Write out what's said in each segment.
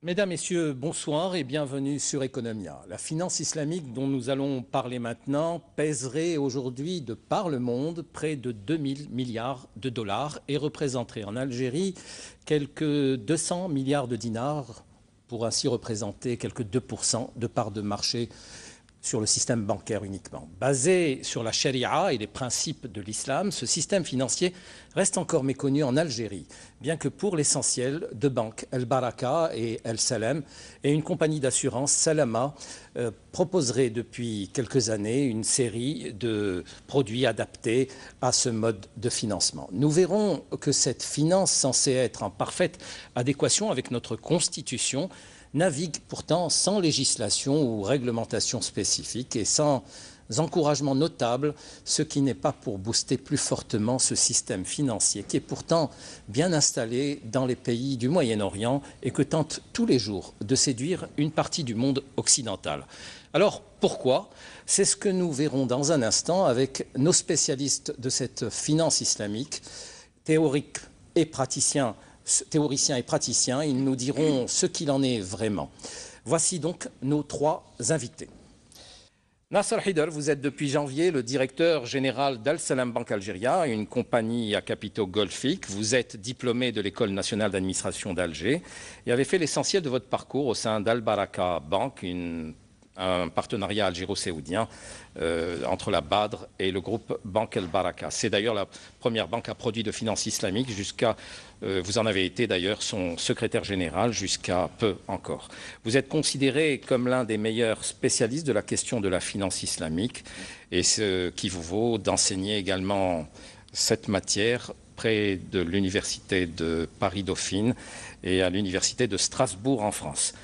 Mesdames, Messieurs, bonsoir et bienvenue sur Economia. La finance islamique dont nous allons parler maintenant pèserait aujourd'hui de par le monde près de 2000 milliards de dollars et représenterait en Algérie quelques 200 milliards de dinars, pour ainsi représenter quelques 2% de part de marché sur le système bancaire uniquement. Basé sur la charia et les principes de l'islam, ce système financier reste encore méconnu en Algérie, bien que pour l'essentiel, deux banques, El Baraka et El Salem, et une compagnie d'assurance, Salama, proposeraient depuis quelques années une série de produits adaptés à ce mode de financement. Nous verrons que cette finance, censée être en parfaite adéquation avec notre Constitution, navigue pourtant sans législation ou réglementation spécifique et sans encouragement notable, ce qui n'est pas pour booster plus fortement ce système financier qui est pourtant bien installé dans les pays du Moyen-Orient et que tente tous les jours de séduire une partie du monde occidental. Alors pourquoi? C'est ce que nous verrons dans un instant avec nos spécialistes de cette finance islamique, théoriques et praticiens. Théoriciens et praticiens, ils nous diront ce qu'il en est vraiment. Voici donc nos trois invités. Nasser Hider, vous êtes depuis janvier le directeur général d'Al Salam Bank Algeria, une compagnie à capitaux golfiques. Vous êtes diplômé de l'École nationale d'administration d'Alger et avez fait l'essentiel de votre parcours au sein d'Al Baraka Bank, un partenariat algéro-saoudien entre la Badr et le groupe Banque El Baraka. C'est d'ailleurs la première banque à produits de finance islamique vous en avez été d'ailleurs son secrétaire général jusqu'à peu encore. Vous êtes considéré comme l'un des meilleurs spécialistes de la question de la finance islamique et ce qui vous vaut d'enseigner également cette matière près de l'université de Paris-Dauphine et à l'université de Strasbourg en France.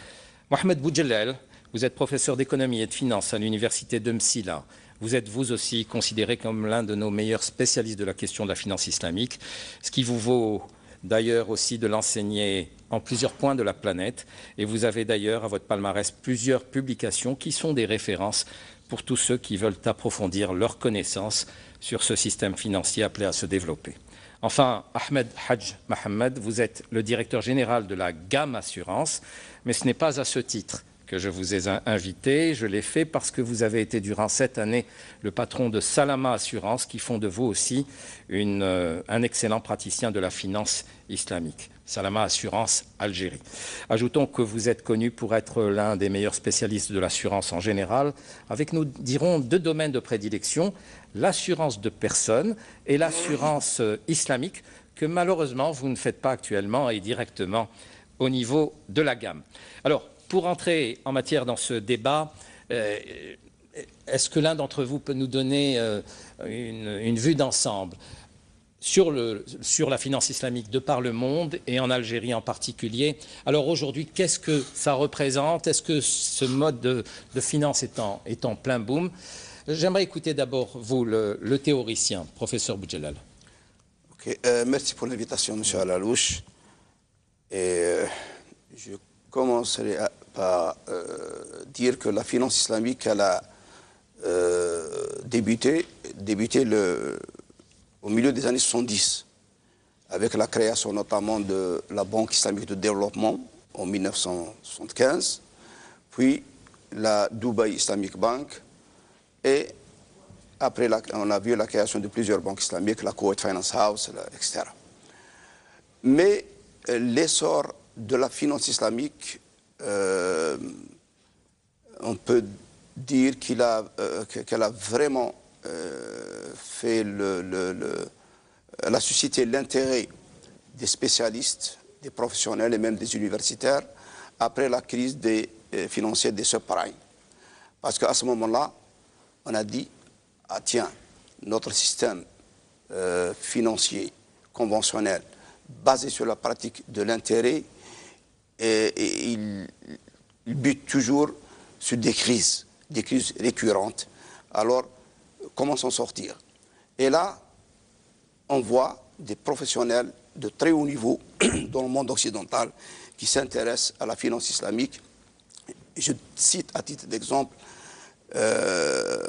Mohamed Boujelal, vous êtes professeur d'économie et de finance à l'université de Msila. Vous êtes vous aussi considéré comme l'un de nos meilleurs spécialistes de la question de la finance islamique, ce qui vous vaut d'ailleurs aussi de l'enseigner en plusieurs points de la planète. Et vous avez d'ailleurs à votre palmarès plusieurs publications qui sont des références pour tous ceux qui veulent approfondir leurs connaissances sur ce système financier appelé à se développer. Enfin, Ahmed Hadj Mohamed, vous êtes le directeur général de la gamme Assurance, mais ce n'est pas à ce titre que je vous ai invité. Je l'ai fait parce que vous avez été durant cette année le patron de Salama Assurance, qui font de vous aussi un excellent praticien de la finance islamique. Salama Assurance Algérie. Ajoutons que vous êtes connu pour être l'un des meilleurs spécialistes de l'assurance en général, avec, nous dirons, deux domaines de prédilection, l'assurance de personnes et l'assurance islamique, que malheureusement vous ne faites pas actuellement et directement au niveau de la gamme. Alors, pour entrer en matière dans ce débat, est-ce que l'un d'entre vous peut nous donner une vue d'ensemble sur la finance islamique de par le monde et en Algérie en particulier? Alors aujourd'hui, qu'est-ce que ça représente? Est-ce que ce mode de finance est en plein boom? J'aimerais écouter d'abord vous, le théoricien, professeur Boujelal. Okay. Merci pour l'invitation, M. Alalouche. Et je commencerai par dire que la finance islamique, elle a débuté au milieu des années 70, avec la création notamment de la Banque islamique de développement en 1975, puis la Dubai Islamic Bank, et après on a vu la création de plusieurs banques islamiques, la Kuwait Finance House, etc. Mais l'essor de la finance islamique, on peut dire qu'elle a vraiment elle a suscité l'intérêt des spécialistes, des professionnels et même des universitaires après la crise financière des subprimes. Parce qu'à ce moment-là, on a dit, ah tiens, notre système financier conventionnel basé sur la pratique de l'intérêt, et il bute toujours sur des crises récurrentes. Alors, comment s'en sortir? Et là, on voit des professionnels de très haut niveau dans le monde occidental qui s'intéressent à la finance islamique. Je cite à titre d'exemple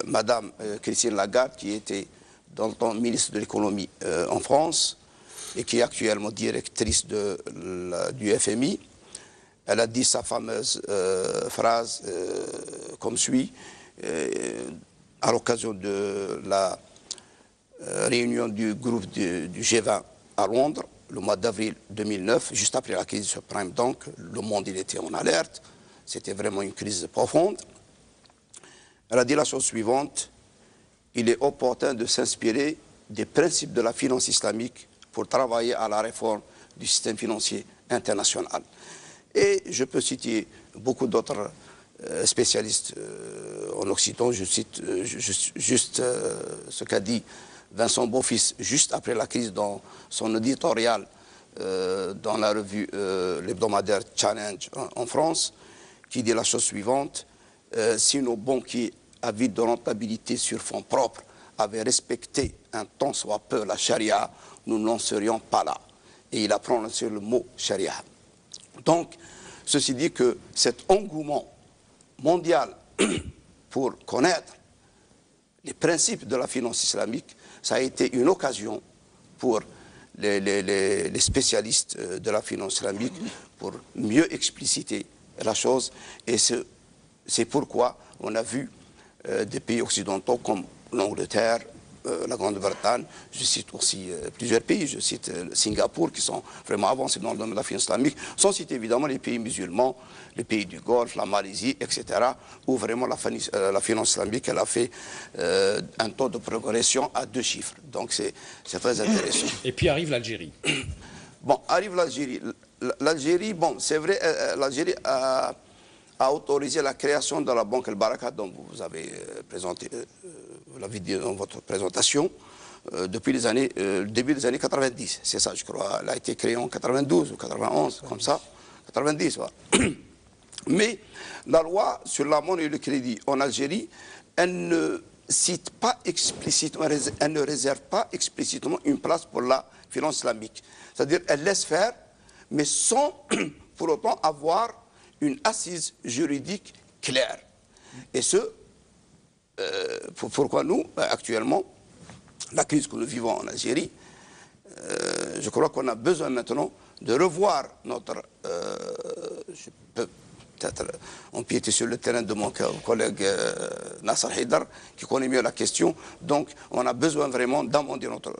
Madame Christine Lagarde, qui était dans le temps ministre de l'économie en France et qui est actuellement directrice du FMI. Elle a dit sa fameuse phrase comme suit, à l'occasion de la réunion du groupe du G20 à Londres, le mois d'avril 2009, juste après la crise du subprime. Donc, le monde il était en alerte. C'était vraiment une crise profonde. Elle a dit la chose suivante: il est opportun de s'inspirer des principes de la finance islamique pour travailler à la réforme du système financier international. Et je peux citer beaucoup d'autres spécialistes en Occident. Je cite juste ce qu'a dit Vincent Beaufils juste après la crise dans son éditorial dans la revue l'hebdomadaire Challenge en France, qui dit la chose suivante: si nos banquiers avides de rentabilité sur fonds propres avaient respecté un tant soit peu la charia, nous n'en serions pas là. Et il a prononcé le mot charia. Donc, ceci dit que cet engouement mondial pour connaître les principes de la finance islamique, ça a été une occasion pour les spécialistes de la finance islamique pour mieux expliciter la chose. Et c'est pourquoi on a vu des pays occidentaux comme l'Angleterre, la Grande-Bretagne, je cite aussi plusieurs pays, je cite Singapour, qui sont vraiment avancés dans le domaine de la finance islamique, sans citer évidemment les pays musulmans, les pays du Golfe, la Malaisie, etc., où vraiment la finance islamique, elle a fait un taux de progression à 2 chiffres. Donc c'est très intéressant. Et puis arrive l'Algérie. Bon, arrive l'Algérie. L'Algérie, bon, c'est vrai, l'Algérie a autorisé la création de la banque El Baraka, dont vous avez présenté, vous l'avez dit dans votre présentation, depuis le début des années 90. C'est ça, je crois. Elle a été créée en 92 ou 91, comme ça. 90, voilà. Mais la loi sur la monnaie et le crédit en Algérie, elle ne cite pas explicitement, elle ne réserve pas explicitement une place pour la finance islamique. C'est-à-dire, elle laisse faire, mais sans pour autant avoir une assise juridique claire. Et pourquoi nous, actuellement, la crise que nous vivons en Algérie, je crois qu'on a besoin maintenant de revoir notre... je peux peut-être empiéter sur le terrain de mon collègue Nasser Haidar, qui connaît mieux la question. Donc, on a besoin vraiment d'amender notre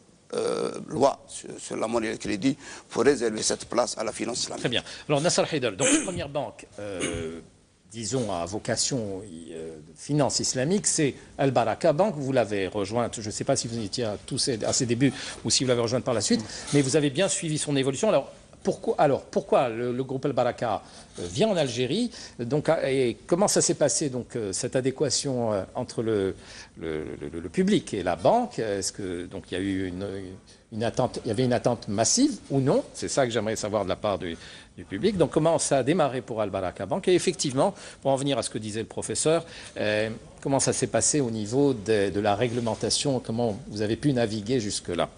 loi sur la monnaie et le crédit pour réserver cette place à la finance islamique. Très bien. Alors, Nasser Haidar, donc la première banque, disons, à vocation finance islamique, c'est Al Baraka Bank. Vous l'avez rejointe, je ne sais pas si vous étiez à ses débuts ou si vous l'avez rejointe par la suite, mais vous avez bien suivi son évolution. Alors, pourquoi le groupe Al Baraka vient en Algérie, donc, et comment ça s'est passé, donc, cette adéquation entre le public et la banque? Est-ce que donc il y a eu une attente, il y avait une attente massive ou non? C'est ça que j'aimerais savoir de la part du public. Donc comment ça a démarré pour Al Baraka Bank? Et effectivement, pour en venir à ce que disait le professeur, comment ça s'est passé au niveau de la réglementation? Comment vous avez pu naviguer jusque-là?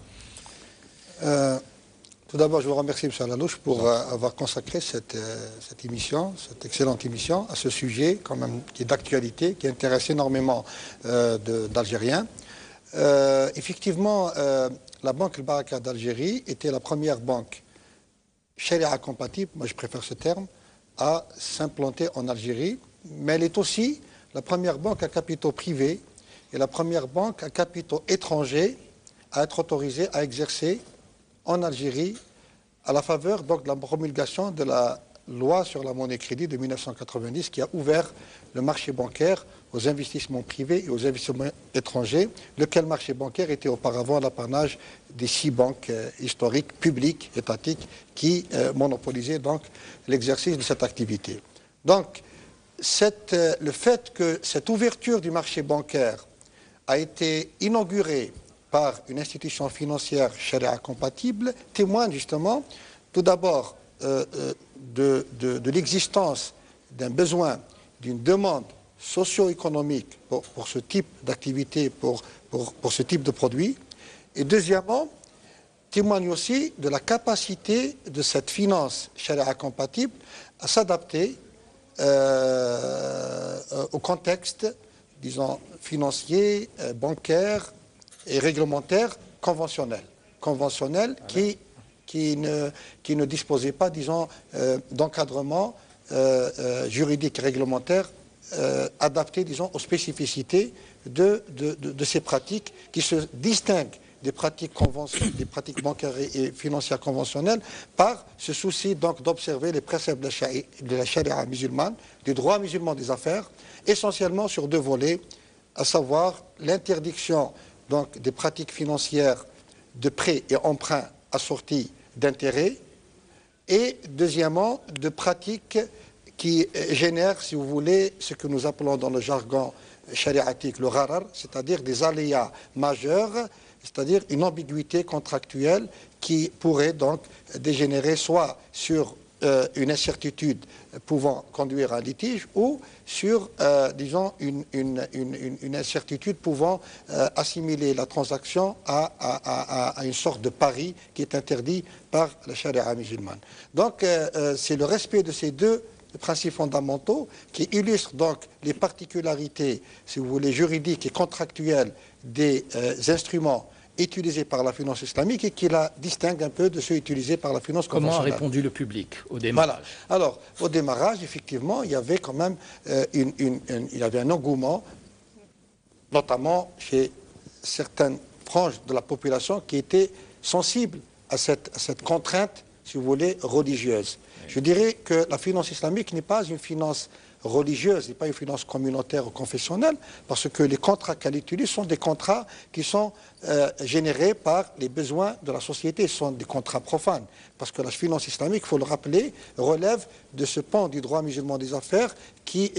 Tout d'abord, je vous remercie, M. Alanouche, pour avoir consacré cette émission, cette excellente émission, à ce sujet quand même qui est d'actualité, qui intéresse énormément d'Algériens. Effectivement, la banque El Baraka d'Algérie était la première banque charia compatible, moi je préfère ce terme, à s'implanter en Algérie, mais elle est aussi la première banque à capitaux privés et la première banque à capitaux étrangers à être autorisée à exercer en Algérie, à la faveur donc de la promulgation de la loi sur la monnaie crédit de 1990 qui a ouvert le marché bancaire aux investissements privés et aux investissements étrangers, lequel marché bancaire était auparavant l'apanage des 6 banques historiques, publiques, étatiques, qui monopolisaient donc l'exercice de cette activité. Donc, le fait que cette ouverture du marché bancaire a été inaugurée par une institution financière charia compatible témoigne justement tout d'abord de l'existence d'un besoin, d'une demande socio-économique pour ce type d'activité, pour ce type de produit. Et deuxièmement, témoigne aussi de la capacité de cette finance charia compatible à s'adapter au contexte, disons, financier, bancaire et réglementaire conventionnel qui ne disposait pas, disons, d'encadrement juridiques et réglementaires adaptées, disons, aux spécificités de ces pratiques qui se distinguent des pratiques bancaires et financières conventionnelles par ce souci donc d'observer les préceptes de la charia musulmane, du droit musulman des affaires, essentiellement sur deux volets, à savoir l'interdiction donc des pratiques financières de prêts et emprunts assortis d'intérêts, et deuxièmement de pratiques qui génèrent, si vous voulez, ce que nous appelons dans le jargon chariatique le gharar, c'est-à-dire des aléas majeurs, c'est-à-dire une ambiguïté contractuelle qui pourrait donc dégénérer soit sur une incertitude pouvant conduire à un litige ou sur, disons, une incertitude pouvant assimiler la transaction à une sorte de pari qui est interdit par la charia musulmane. Donc, c'est le respect de ces deux principes fondamentaux qui illustrent donc les particularités, si vous voulez, juridiques et contractuelles des instruments utilisés par la finance islamique et qui la distingue un peu de ceux utilisés par la finance conventionnelle. Comment a répondu le public au démarrage? Voilà. Alors, au démarrage, effectivement, il y avait quand même il y avait un engouement, notamment chez certaines franges de la population qui étaient sensibles à cette contrainte, si vous voulez, religieuse. Je dirais que la finance islamique n'est pas une finance religieuse, n'est pas une finance communautaire ou confessionnelle, parce que les contrats qu'elle utilise sont des contrats qui sont générés par les besoins de la société, ce sont des contrats profanes, parce que la finance islamique, il faut le rappeler, relève de ce pan du droit musulman des affaires qui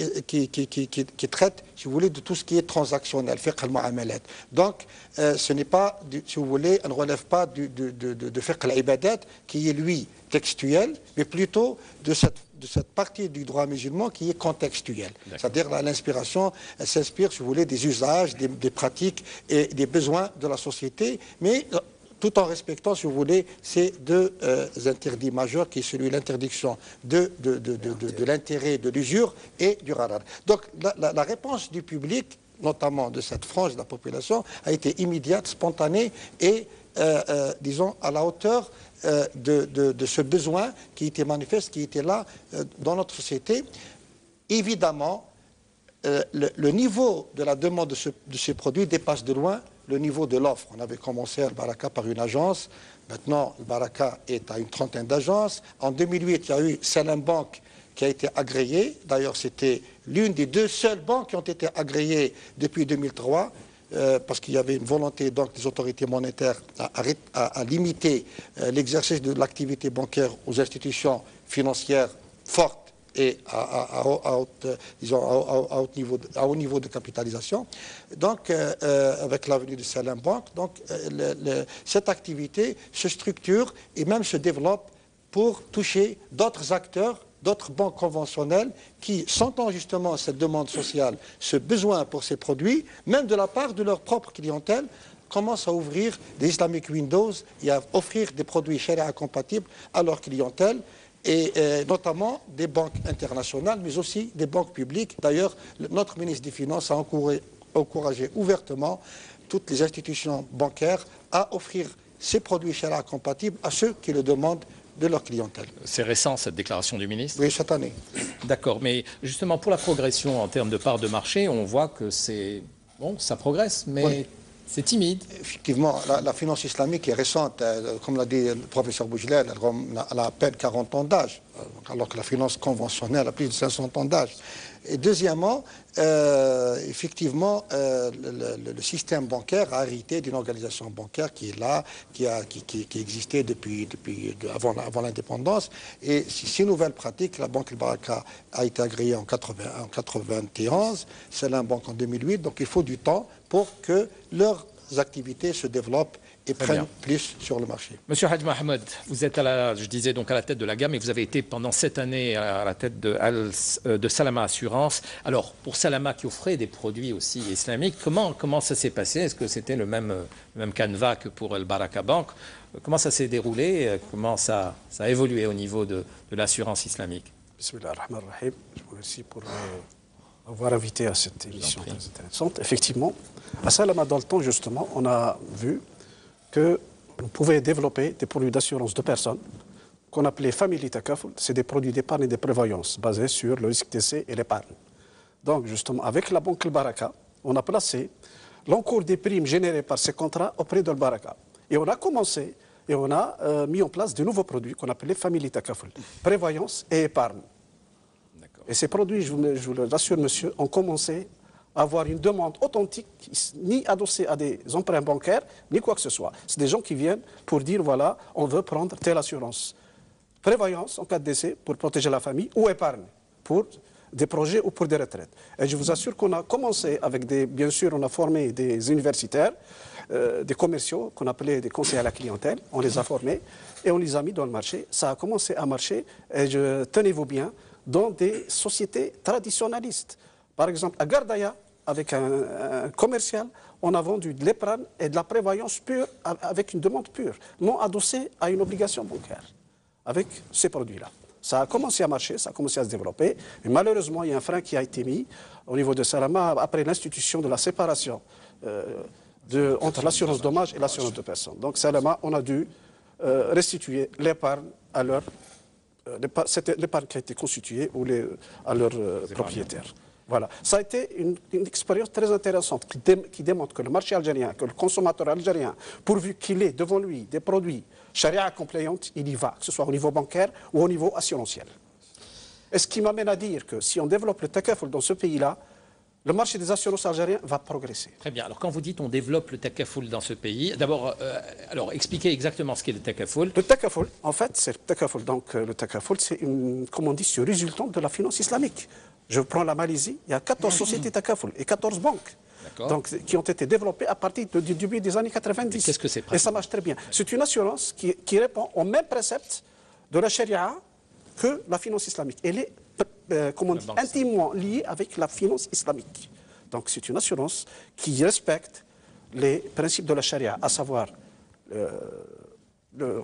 traite, si vous voulez, de tout ce qui est transactionnel, fiqh al-mu'amalat. Donc, ce n'est pas, si vous voulez, elle ne relève pas de fiqh al-ibadat, qui est, lui, textuel, mais plutôt de cette partie du droit musulman qui est contextuelle. C'est-à-dire l'inspiration, elle s'inspire, si vous voulez, des usages, des pratiques et des besoins de la société, mais tout en respectant, si vous voulez, ces deux interdits majeurs, qui est celui de l'interdiction de l'intérêt, de l'usure et du gharar. Donc la réponse du public, notamment de cette frange de la population, a été immédiate, spontanée et, disons, à la hauteur de ce besoin qui était manifeste, qui était là dans notre société. Évidemment, le niveau de la demande de ces produits dépasse de loin le niveau de l'offre. On avait commencé à Baraka par une agence, maintenant Baraka est à une trentaine d'agences. En 2008, il y a eu Salam Bank qui a été agréée. D'ailleurs, c'était l'une des deux seules banques qui ont été agréées depuis 2003. Parce qu'il y avait une volonté donc des autorités monétaires à limiter l'exercice de l'activité bancaire aux institutions financières fortes et à haut niveau de capitalisation. Donc, avec l'avenue de Salam Bank, donc, cette activité se structure et même se développe pour toucher d'autres acteurs, d'autres banques conventionnelles qui, sentant justement cette demande sociale, ce besoin pour ces produits, même de la part de leur propre clientèle, commencent à ouvrir des Islamic Windows et à offrir des produits sharia compatibles à leur clientèle, et notamment des banques internationales, mais aussi des banques publiques. D'ailleurs, notre ministre des Finances a encouragé ouvertement toutes les institutions bancaires à offrir ces produits sharia compatibles à ceux qui le demandent de leur clientèle. C'est récent, cette déclaration du ministre? Oui, cette année. D'accord, mais justement, pour la progression en termes de part de marché, on voit que c'est... Bon, ça progresse, mais oui, c'est timide. Effectivement, la finance islamique est récente. Comme l'a dit le professeur Boujlel, elle a à peine 40 ans d'âge, alors que la finance conventionnelle a plus de 500 ans d'âge. Et deuxièmement, effectivement, le système bancaire a hérité d'une organisation bancaire qui est là, qui existait avant l'indépendance. Et ces nouvelles pratiques, la Banque al-Baraka a été agréée en 1991, Salam Bank en 2008, donc il faut du temps pour que leurs activités se développent et prennent plus sur le marché. Monsieur Hadj Mohamed, vous êtes je disais donc à la tête de la gamme et vous avez été pendant 7 années à la tête de Salama Assurance. Alors, pour Salama qui offrait des produits aussi islamiques, comment ça s'est passé? Est-ce que c'était le même canevas que pour El Baraka Bank? Comment ça s'est déroulé? Comment ça a évolué au niveau de l'assurance islamique? Bismillah ar-Rahman ar-Rahim. Je vous remercie pour avoir invité à cette émission très intéressante. Effectivement, à Salama, dans le temps, justement, on a vu qu'on pouvait développer des produits d'assurance de personnes qu'on appelait Family Takaful, c'est des produits d'épargne et de prévoyance basés sur le risque d'essai et l'épargne. Donc, justement, avec la banque El Baraka, on a placé l'encours des primes générées par ces contrats auprès de El Baraka. Et on a commencé et on a mis en place de nouveaux produits qu'on appelait Family Takaful, prévoyance et épargne. Et ces produits, je vous le rassure, monsieur, ont commencé à avoir une demande authentique, ni adossée à des emprunts bancaires, ni quoi que ce soit. C'est des gens qui viennent pour dire, voilà, on veut prendre telle assurance. Prévoyance en cas de décès pour protéger la famille ou épargne pour des projets ou pour des retraites. Et je vous assure qu'on a commencé avec bien sûr, on a formé des universitaires, des commerciaux qu'on appelait des conseillers à la clientèle. On les a formés et on les a mis dans le marché. Ça a commencé à marcher et tenez-vous bien, dans des sociétés traditionnalistes. Par exemple, à Gardaya, avec un commercial, on a vendu de l'épargne et de la prévoyance pure avec une demande pure, non adossée à une obligation bancaire, avec ces produits-là. Ça a commencé à marcher, ça a commencé à se développer, mais malheureusement, il y a un frein qui a été mis au niveau de Salama après l'institution de la séparation entre l'assurance dommage et l'assurance de personnes. Donc Salama, on a dû restituer l'épargne à leur c'était l'épargne qui a été constituée à leurs propriétaires. Voilà. Ça a été une expérience très intéressante qui démontre que le marché algérien, que le consommateur algérien, pourvu qu'il ait devant lui des produits charia compliant, il y va, que ce soit au niveau bancaire ou au niveau assurantiel. Et ce qui m'amène à dire que si on développe le takaful dans ce pays-là, le marché des assurances algériens va progresser. Très bien. Alors, quand vous dites on développe le takaful dans ce pays, d'abord, alors expliquez exactement ce qu'est le takaful. Le takaful, en fait, c'est le takaful. Donc, le takaful, c'est comme on dit, c'est résultant de la finance islamique. Je prends la Malaisie, il y a 14 sociétés takaful et 14 banques. Donc, qui ont été développées à partir du début des années 90. Qu'est-ce que c'est? Et ça marche très bien. C'est une assurance qui répond aux mêmes préceptes de la charia que la finance islamique. Elle est intimement liée avec la finance islamique. Donc c'est une assurance qui respecte les principes de la charia, à savoir le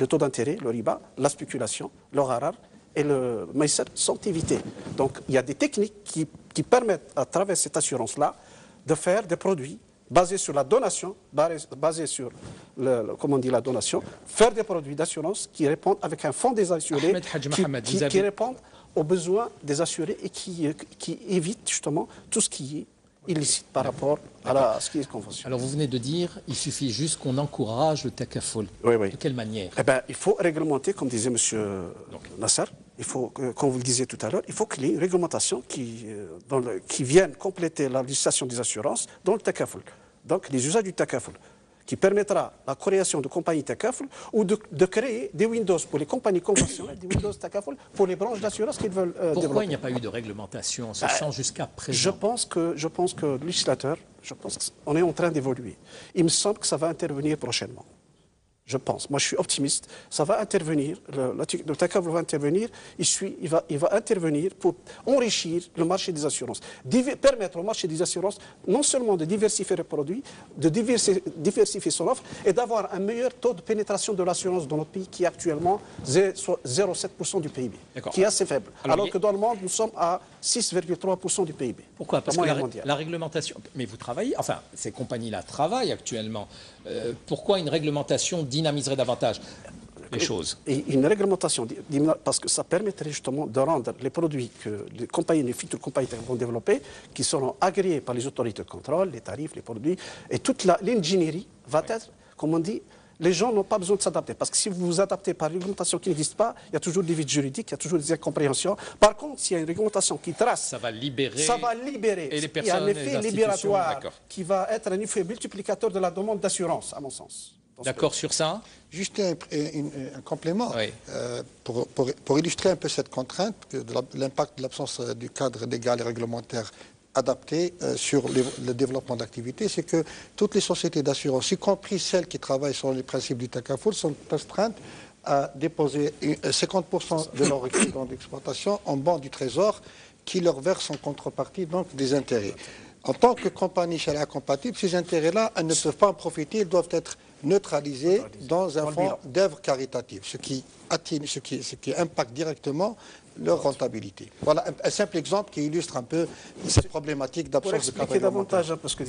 taux d'intérêt, le riba, la spéculation, le gharar et le maïsar sont évités. Donc il y a des techniques qui permettent à travers cette assurance-là de faire des produits basés sur la donation, basés sur la donation, faire des produits d'assurance qui répondent avec un fonds des assurés, qui répondent aux besoins des assurés et qui évitent justement tout ce qui est illicite par rapport à ce qui est conventionnel. Alors vous venez de dire, il suffit juste qu'on encourage le takaful. Oui, oui. De quelle manière? Eh bien, il faut réglementer, comme disait M. Nasser, il faut, comme vous le disiez tout à l'heure, il faut qu'il y ait une réglementation qui vienne compléter la législation des assurances dans le takaful. Donc les usages du takaful, qui permettra la création de compagnies takaful ou de créer des Windows pour les compagnies conventionnelles, des Windows takaful pour les branches d'assurance qu'ils veulent développer. Pourquoi il n'y a pas eu de réglementation en ce sens jusqu'à présent? Je pense que le législateur, on est en train d'évoluer. Il me semble que ça va intervenir prochainement. Je pense. Moi, je suis optimiste. Ça va intervenir, le takaful va intervenir, il va intervenir pour enrichir le marché des assurances. Permettre au marché des assurances non seulement de diversifier les produits, de diversifier son offre et d'avoir un meilleur taux de pénétration de l'assurance dans notre pays qui est actuellement 0,7% du PIB, qui est assez faible. Alors que dans le monde, nous sommes à 6,3% du PIB. Pourquoi? Parce que la réglementation... Mais vous travaillez... Enfin, ces compagnies-là travaillent actuellement. Pourquoi une réglementation dynamiserait davantage les choses? Et une réglementation, parce que ça permettrait justement de rendre les produits que les futures compagnies vont développer, qui seront agréés par les autorités de contrôle, les tarifs, les produits, et toute l'ingénierie va être, comme on dit, les gens n'ont pas besoin de s'adapter. Parce que si vous vous adaptez par une réglementation qui n'existe pas, il y a toujours des vides juridiques, il y a toujours des incompréhensions. Par contre, s'il y a une réglementation qui trace... Ça va libérer... Et les personnes, il y a un effet libératoire qui va être un effet multiplicateur de la demande d'assurance, à mon sens. D'accord sur ça? Juste un complément. Oui. Pour illustrer un peu cette contrainte, de l'impact de l'absence du cadre légal et réglementaire adapté sur le développement d'activités, c'est que toutes les sociétés d'assurance, y compris celles qui travaillent sur les principes du takaful, sont astreintes à déposer 50% de leur excédent d'exploitation en banque du Trésor qui leur verse en contrepartie donc des intérêts. En tant que compagnie charia compatible, ces intérêts-là, elles ne peuvent pas en profiter, ils doivent être neutralisés dans un fonds d'œuvre caritative, ce qui impacte directement leur rentabilité. Voilà un simple exemple qui illustre un peu cette problématique d'absence de cadre réglementaire. Davantage, parce que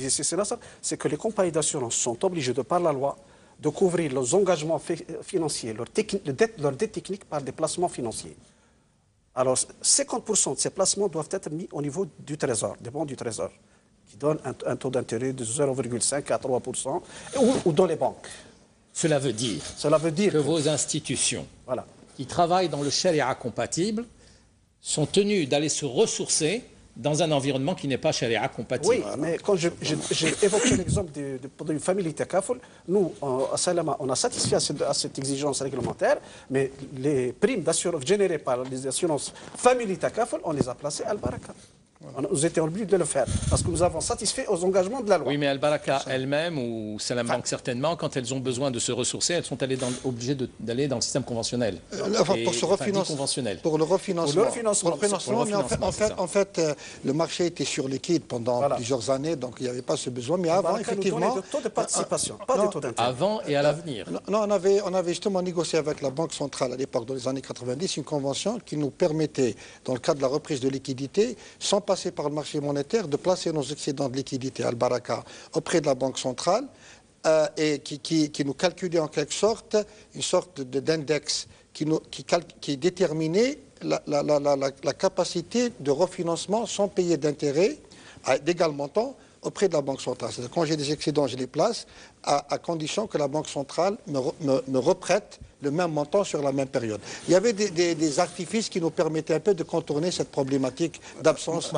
c'est que les compagnies d'assurance sont obligées de par la loi de couvrir leurs engagements financiers, leur dette technique par des placements financiers. Alors, 50% de ces placements doivent être mis au niveau du Trésor, des bons du Trésor, qui donnent un taux d'intérêt de 0,5 à 3%, ou dans les banques. Cela veut dire que vos institutions qui travaillent dans le Sharia compatible sont tenues d'aller se ressourcer dans un environnement qui n'est pas Sharia compatible. Oui, mais quand j'ai évoqué l'exemple d'une famille Takaful, nous, à Salama, on a satisfait à cette exigence réglementaire, mais les primes d'assurance générées par les assurances famille Takaful, on les a placées à Al-Baraka. Nous étions obligés de le faire, parce que nous avons satisfait aux engagements de la loi. Oui, mais Al-Baraka elle-même, ou Salam Bank certainement, quand elles ont besoin de se ressourcer, elles sont obligées d'aller dans le système conventionnel. Pour se refinancer. Pour le refinancement. En fait, le marché était surliquide pendant plusieurs années, donc il n'y avait pas ce besoin. Mais avant, effectivement... Des taux de participation, pas des taux d'intérêt. Avant et à l'avenir. Non, on avait justement négocié avec la Banque centrale à l'époque, dans les années 90, une convention qui nous permettait, dans le cadre de la reprise de liquidité, sans passer par le marché monétaire, de placer nos excédents de liquidité Al-Baraka auprès de la Banque centrale et qui nous calculait en quelque sorte une sorte d'index qui déterminait la capacité de refinancement sans payer d'intérêt d'égal montant auprès de la Banque centrale. C'est-à-dire quand j'ai des excédents, je les place à condition que la Banque centrale me reprête le même montant sur la même période. Il y avait des artifices qui nous permettaient un peu de contourner cette problématique d'absence.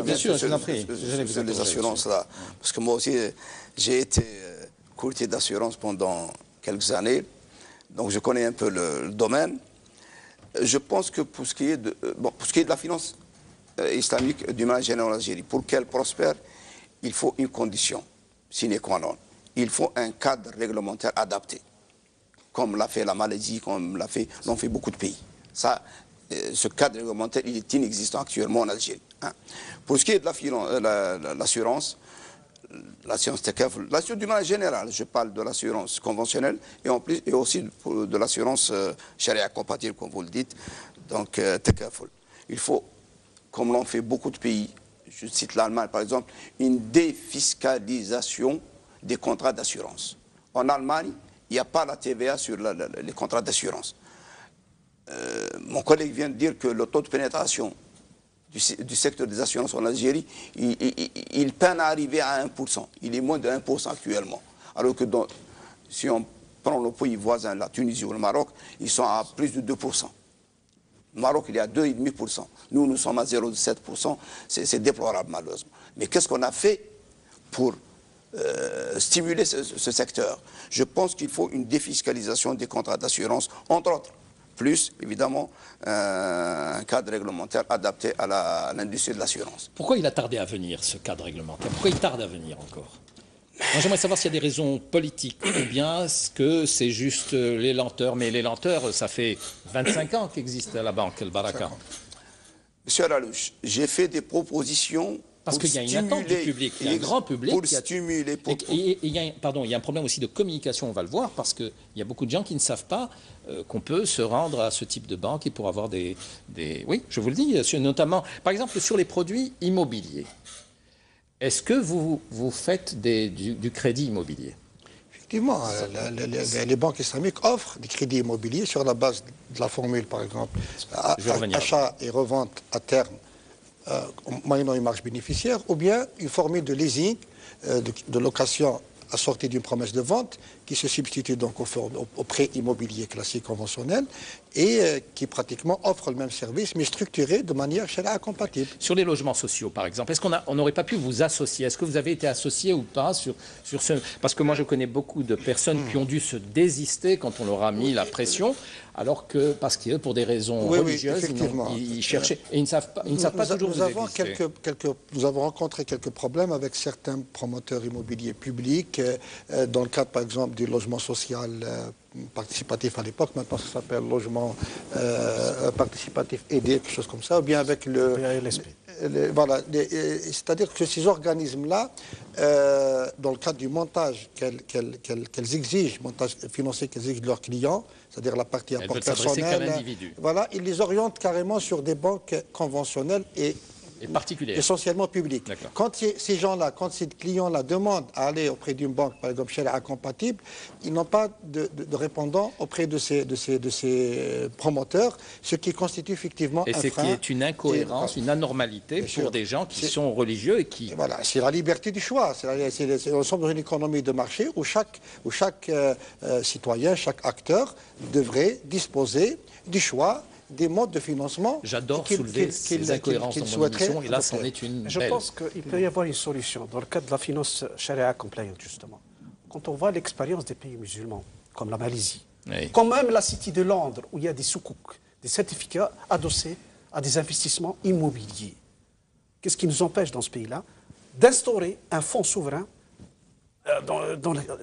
Bien sûr, je l'en prie. Sur les assurances là, parce que moi aussi, j'ai été courtier d'assurance pendant quelques années, donc je connais un peu le domaine. Je pense que pour ce qui est de la finance islamique d'une manière générale en Algérie, pour qu'elle prospère, il faut une condition sine qua non. Il faut un cadre réglementaire adapté, comme l'a fait la Malaisie, comme l'ont fait beaucoup de pays. Ça, ce cadre réglementaire, il est inexistant actuellement en Algérie. Pour ce qui est de l'assurance, l'assurance Takaful, l'assurance d'une manière générale, je parle de l'assurance conventionnelle et aussi de l'assurance charia compatible, comme vous le dites, donc Takaful. Il faut, comme l'ont fait beaucoup de pays, je cite l'Allemagne par exemple, une défiscalisation des contrats d'assurance. En Allemagne, il n'y a pas la TVA sur les contrats d'assurance. Mon collègue vient de dire que le taux de pénétration du secteur des assurances en Algérie, il peine à arriver à 1%. Il est moins de 1% actuellement. Alors que si on prend le pays voisin, la Tunisie ou le Maroc, ils sont à plus de 2%. Le Maroc, il est à 2,5%. Nous sommes à 0,7%. C'est déplorable, malheureusement. Mais qu'est-ce qu'on a fait pour stimuler ce secteur? Je pense qu'il faut une défiscalisation des contrats d'assurance, entre autres. Plus, évidemment, un cadre réglementaire adapté à l'industrie de l'assurance. Pourquoi il a tardé à venir, ce cadre réglementaire? Pourquoi il tarde à venir encore? J'aimerais savoir s'il y a des raisons politiques ou bien est-ce que c'est juste les lenteurs. Mais les lenteurs, ça fait 25 ans qu'existe la banque Al-Baraka. Monsieur Alouche, j'ai fait des propositions. Parce qu'il y a une attente du public, il y a un grand public. Pour stimuler. Il y a un problème aussi de communication, on va le voir, parce qu'il y a beaucoup de gens qui ne savent pas qu'on peut se rendre à ce type de banque et pour avoir des... Oui, je vous le dis, notamment, par exemple, sur les produits immobiliers. Est-ce que vous faites du crédit immobilier? Effectivement, les banques islamiques offrent des crédits immobiliers sur la base de la formule, par exemple, achat et revente à terme, moyennant une marge bénéficiaire, ou bien une formule de leasing, de location assortie d'une promesse de vente, qui se substitue donc au prêt immobilier classique conventionnel et qui pratiquement offre le même service, mais structuré de manière charia compatible. Sur les logements sociaux, par exemple, est-ce qu'on n'aurait pas pu vous associer? Est-ce que vous avez été associé ou pas sur ce... Parce que moi, je connais beaucoup de personnes qui ont dû se désister quand on leur a mis la pression, alors que, parce que pour des raisons religieuses, ils cherchaient. Et ils ne savent pas toujours vous exister. Nous avons rencontré quelques problèmes avec certains promoteurs immobiliers publics, dans le cadre, par exemple, du logement social participatif à l'époque, maintenant ça s'appelle logement participatif aidé, quelque chose comme ça, ou bien avec voilà, c'est-à-dire que ces organismes-là, dans le cadre du montage qu'elles exigent, montage financier qu'elles exigent de leurs clients, c'est-à-dire la partie apport personnel, voilà, ils les orientent carrément sur des banques conventionnelles et Et particulière. Essentiellement publique. Quand ces gens-là, quand ces clients-là demandent à aller auprès d'une banque, par exemple Sharia compatible, ils n'ont pas de répondant auprès de ces promoteurs, ce qui constitue effectivement un frein. Et ce qui est une incohérence, une anormalité pour des gens qui sont religieux et qui... Voilà, c'est la liberté du choix. Nous sommes dans une économie de marché où chaque citoyen, chaque acteur devrait disposer du choix des modes de financement. J'adore soulever ces incohérences dans mon émission, et là, c'en est une belle. Je pense qu'il peut y avoir une solution dans le cadre de la finance charia compliant, justement. Quand on voit l'expérience des pays musulmans, comme la Malaisie, comme même la City de Londres, où il y a des soukouks, des certificats adossés à des investissements immobiliers. Qu'est-ce qui nous empêche dans ce pays-là d'instaurer un fonds souverain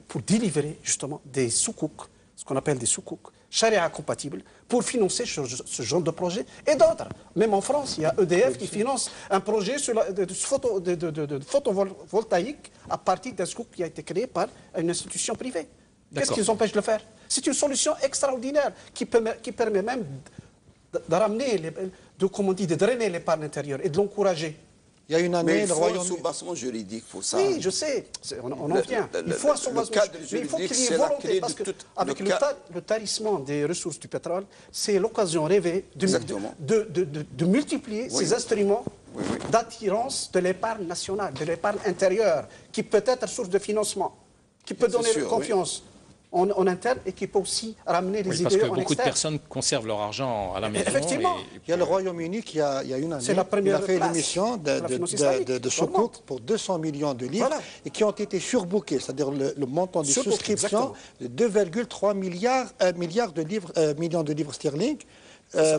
pour délivrer justement des soukouks, ce qu'on appelle des soukouks, charia compatibles, pour financer ce genre de projet et d'autres. Même en France, il y a EDF qui finance un projet de photovoltaïque à partir d'un souk qui a été créé par une institution privée. Qu'est-ce qui nous empêche de le faire? C'est une solution extraordinaire qui permet même de ramener, de drainer l'épargne intérieure et de l'encourager. Il y a une année, mais il faut un soubassement juridique pour ça. Oui, je sais, on en vient. Il faut un soubassement juridique, mais il faut qu'il y ait volonté, parce qu'avec le tarissement des ressources du pétrole, c'est l'occasion rêvée de multiplier ces instruments d'attirance de l'épargne nationale, de l'épargne intérieure, qui peut être source de financement, qui peut donner confiance. En interne et qui peut aussi ramener les idées en externe. Parce que beaucoup de personnes conservent leur argent à la maison. Effectivement. Il y a le Royaume-Uni qui, il y a une année, il a fait l'émission de Soukouk pour 200 millions de livres et qui ont été surbookés, c'est-à-dire le montant de souscription de 2,3 millions de livres sterling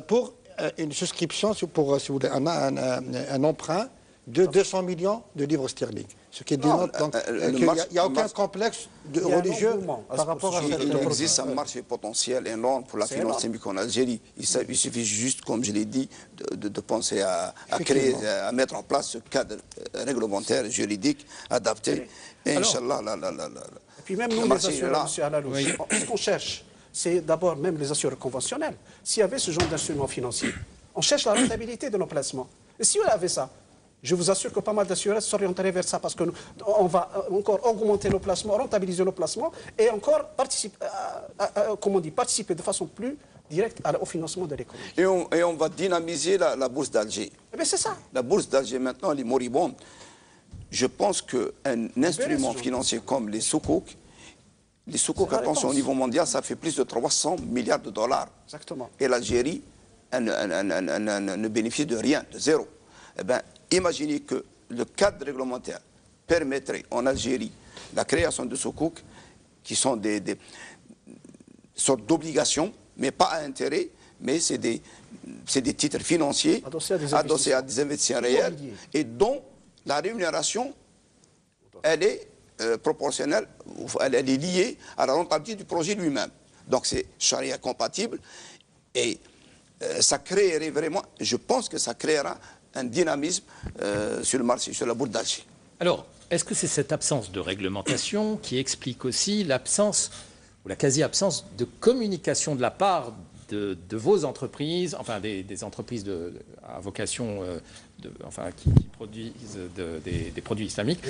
pour une souscription, pour si vous voulez, un emprunt de 200 millions de livres sterling. Ce qui dénote donc qu'il n'y a aucun complexe religieux par rapport à cette... Il existe un marché potentiel énorme pour la finance islamique en Algérie. Il suffit juste, comme je l'ai dit, de penser à créer, à mettre en place ce cadre réglementaire, juridique, adapté. Et Inch'Allah, et puis même nous, les assureurs, M. Alalouche, ce qu'on cherche, c'est d'abord même les assureurs conventionnels. S'il y avait ce genre d'instruments financiers, on cherche la rentabilité de nos placements. Et si on avait ça, je vous assure que pas mal d'assureurs s'orienteraient vers ça parce qu'on va encore augmenter nos placements, rentabiliser nos placements et encore participer de façon plus directe au financement de l'économie. Et on va dynamiser la bourse d'Alger. Mais c'est ça. La bourse d'Alger maintenant, elle est moribonde. Je pense qu'un instrument financier comme les soukouks, attention, au niveau mondial, ça fait plus de 300 milliards de dollars. Exactement. Et l'Algérie ne bénéficie de rien, de zéro. Eh bien, imaginez que le cadre réglementaire permettrait en Algérie la création de soukouks qui sont des sortes d'obligations, mais pas à intérêt, mais c'est des titres financiers adossés à des investissements réels et dont la rémunération, elle est proportionnelle, elle est liée à la rentabilité du projet lui-même. Donc c'est charia compatible et ça créerait vraiment, je pense que ça créera un dynamisme sur le marché, sur la bourse d'Alger. Alors, est-ce que c'est cette absence de réglementation qui explique aussi l'absence, ou la quasi-absence de communication de la part de vos entreprises, enfin des entreprises à vocation, qui produisent des produits islamiques?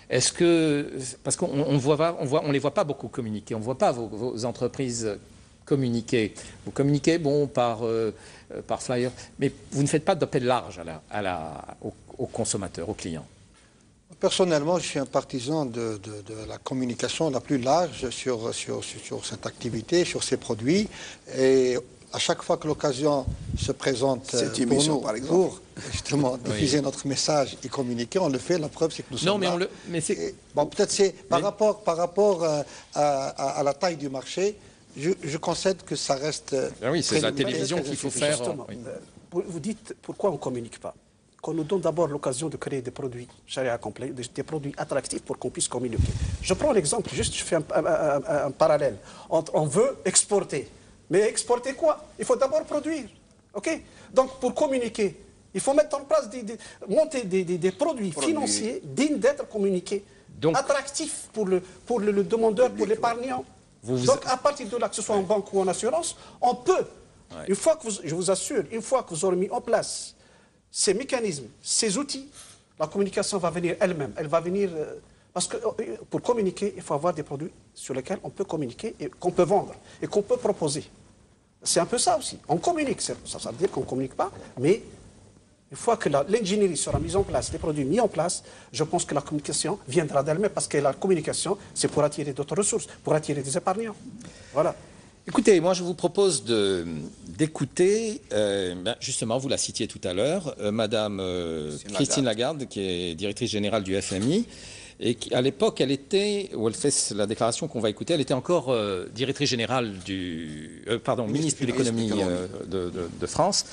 Est-ce que, parce qu'on on les voit pas beaucoup communiquer, on ne voit pas vos entreprises communiquer. Vous communiquez, bon, par flyer, mais vous ne faites pas d'appel large aux consommateurs, aux clients. Personnellement, je suis un partisan de la communication la plus large sur cette activité, sur ces produits. Et à chaque fois que l'occasion se présente pour nous, par exemple, pour justement diffuser notre message et communiquer, on le fait. La preuve, c'est que nous sommes là. Bon, peut-être c'est par rapport à la taille du marché. Je concède que ça reste... oui, c'est la télévision qu'il faut faire. Vous dites pourquoi on ne communique pas. Qu'on nous donne d'abord l'occasion de créer des produits charia complets, des produits attractifs pour qu'on puisse communiquer. Je prends l'exemple, juste je fais un parallèle. On veut exporter. Mais exporter quoi? Il faut d'abord produire. OK? Donc pour communiquer, il faut mettre en place, monter des produits financiers dignes d'être communiqués. Donc, attractifs pour le demandeur, pour l'épargnant. Donc, à partir de là, que ce soit en banque ou en assurance, on peut, une fois que je vous assure, une fois que vous aurez mis en place ces mécanismes, ces outils, la communication va venir elle-même. Elle va venir... parce que pour communiquer, il faut avoir des produits sur lesquels on peut communiquer et qu'on peut vendre et qu'on peut proposer. C'est un peu ça aussi. On communique, ça veut dire qu'on ne communique pas, mais une fois que l'ingénierie sera mise en place, les produits mis en place, je pense que la communication viendra d'elle-même parce que la communication, c'est pour attirer d'autres ressources, pour attirer des épargnants. Voilà. Écoutez, moi je vous propose d'écouter, justement, vous la citiez tout à l'heure, Madame Christine Lagarde, qui est directrice générale du FMI, et qui, à l'époque, elle était, où elle fait la déclaration qu'on va écouter, elle était encore directrice générale ministre de l'économie de France,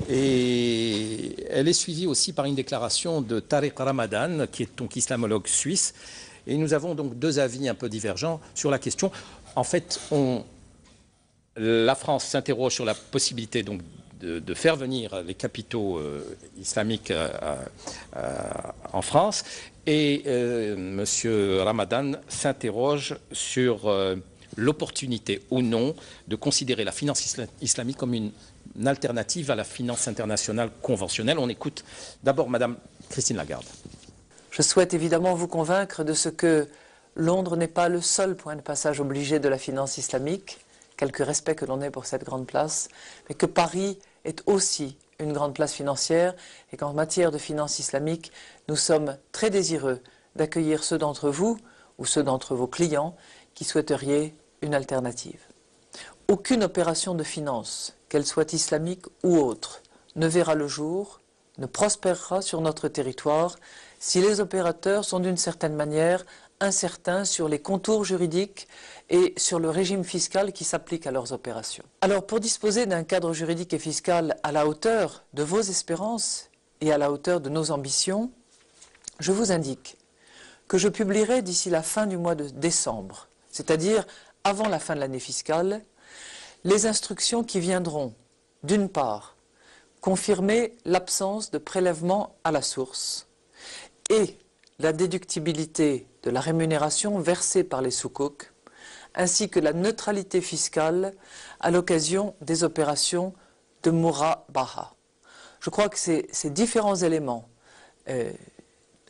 et elle est suivie aussi par une déclaration de Tariq Ramadan, qui est donc islamologue suisse, et nous avons donc deux avis un peu divergents sur la question. En fait, la France s'interroge sur la possibilité donc de faire venir les capitaux islamiques en France, et M. Ramadan s'interroge sur l'opportunité ou non de considérer la finance islamique comme une alternative à la finance internationale conventionnelle. On écoute d'abord Mme Christine Lagarde. Je souhaite évidemment vous convaincre de ce que Londres n'est pas le seul point de passage obligé de la finance islamique, quelque respect que l'on ait pour cette grande place, mais que Paris est aussi une grande place financière et qu'en matière de finance islamique, nous sommes très désireux d'accueillir ceux d'entre vous ou ceux d'entre vos clients qui souhaiteriez une alternative. Aucune opération de finance, qu'elle soit islamique ou autre, ne verra le jour, ne prospérera sur notre territoire si les opérateurs sont d'une certaine manière incertains sur les contours juridiques et sur le régime fiscal qui s'applique à leurs opérations. Alors pour disposer d'un cadre juridique et fiscal à la hauteur de vos espérances et à la hauteur de nos ambitions, je vous indique que je publierai d'ici la fin du mois de décembre, c'est-à-dire avant la fin de l'année fiscale, les instructions qui viendront, d'une part, confirmer l'absence de prélèvement à la source et la déductibilité de la rémunération versée par les soukouks, ainsi que la neutralité fiscale à l'occasion des opérations de Murabaha. Je crois que ces différents éléments,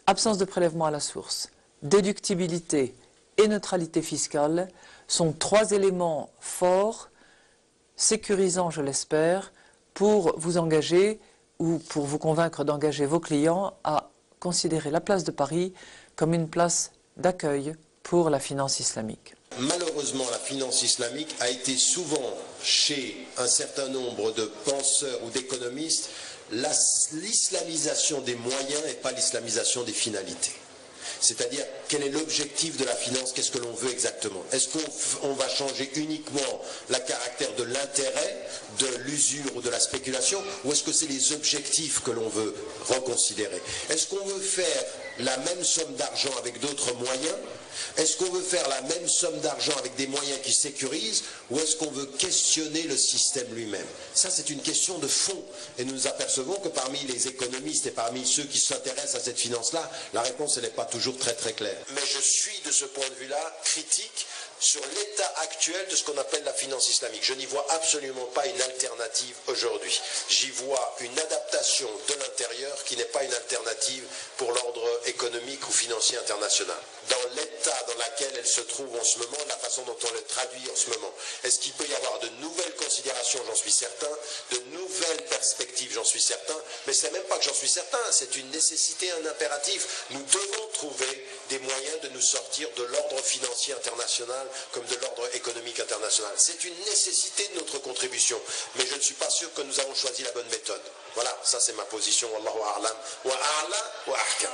absence de prélèvement à la source, déductibilité et neutralité fiscale, sont trois éléments forts, sécurisants, je l'espère, pour vous engager ou pour vous convaincre d'engager vos clients à considérer la place de Paris comme une place d'accueil pour la finance islamique. Malheureusement, la finance islamique a été souvent, chez un certain nombre de penseurs ou d'économistes, l'islamisation des moyens et pas l'islamisation des finalités. C'est-à-dire, quel est l'objectif de la finance, qu'est-ce que l'on veut exactement? Est-ce qu'on va changer uniquement le caractère de l'intérêt, de l'usure ou de la spéculation, ou est-ce que c'est les objectifs que l'on veut reconsidérer? Est-ce qu'on veut faire la même somme d'argent avec d'autres moyens? Est-ce qu'on veut faire la même somme d'argent avec des moyens qui sécurisent, ou est-ce qu'on veut questionner le système lui-même? Ça, c'est une question de fond. Et nous nous apercevons que parmi les économistes et parmi ceux qui s'intéressent à cette finance-là, la réponse, elle n'est pas toujours très très claire. Mais je suis, de ce point de vue-là, critique sur l'état actuel de ce qu'on appelle la finance islamique. Je n'y vois absolument pas une alternative aujourd'hui. J'y vois une adaptation de l'intérieur qui n'est pas une alternative pour l'ordre économique ou financier international. Dans l'état dans lequel elle se trouve en ce moment, la façon dont on le traduit en ce moment, est-ce qu'il peut y avoir de nouvelles considérations? J'en suis certain. De nouvelles perspectives? J'en suis certain. Mais c'est même pas que j'en suis certain, c'est une nécessité, un impératif. Nous devons trouver des moyens de nous sortir de l'ordre financier international comme de l'ordre économique international. C'est une nécessité de notre contribution. Mais je ne suis pas sûr que nous avons choisi la bonne méthode. Voilà, ça c'est ma position. Wallahu a'lam, wa a'la, wa ahkam.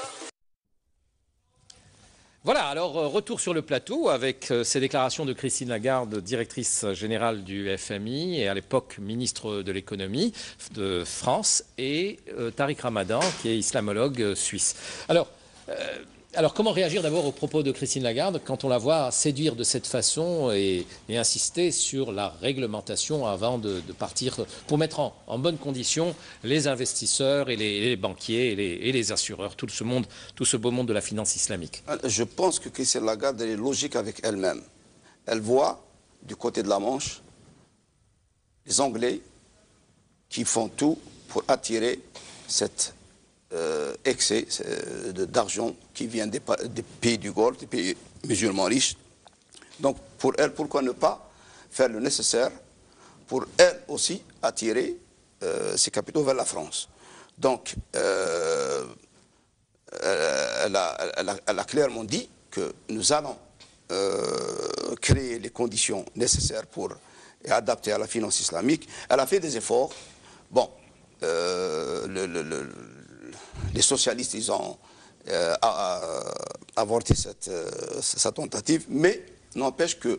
Voilà, alors retour sur le plateau avec ces déclarations de Christine Lagarde, directrice générale du FMI et à l'époque ministre de l'économie de France, et Tariq Ramadan, qui est islamologue suisse. Alors, comment réagir d'abord aux propos de Christine Lagarde quand on la voit séduire de cette façon et insister sur la réglementation avant de partir pour mettre en bonne condition les investisseurs et les banquiers et les assureurs, tout ce beau monde de la finance islamique? Je pense que Christine Lagarde est logique avec elle-même. Elle voit du côté de la Manche les Anglais qui font tout pour attirer cet excès d'argent qui vient des pays du Golfe, des pays musulmans riches. Donc pour elle, pourquoi ne pas faire le nécessaire pour elle aussi attirer ses capitaux vers la France. Donc elle a clairement dit que nous allons créer les conditions nécessaires pour et adapter à la finance islamique. Elle a fait des efforts. Bon, les socialistes, ils ont avorté sa tentative, mais n'empêche que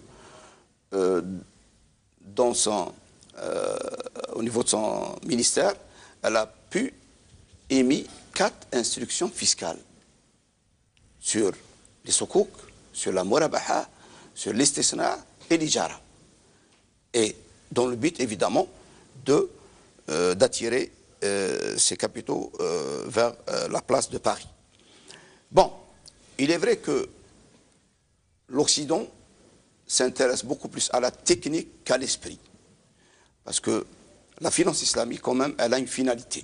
au niveau de son ministère, elle a pu émettre 4 instructions fiscales sur les soukouk, sur la murabaha, sur l'istisna et l'ijara. Et dans le but, évidemment, d'attirer ces capitaux vers la place de Paris. Bon, il est vrai que l'Occident s'intéresse beaucoup plus à la technique qu'à l'esprit. Parce que la finance islamique, quand même, elle a une finalité.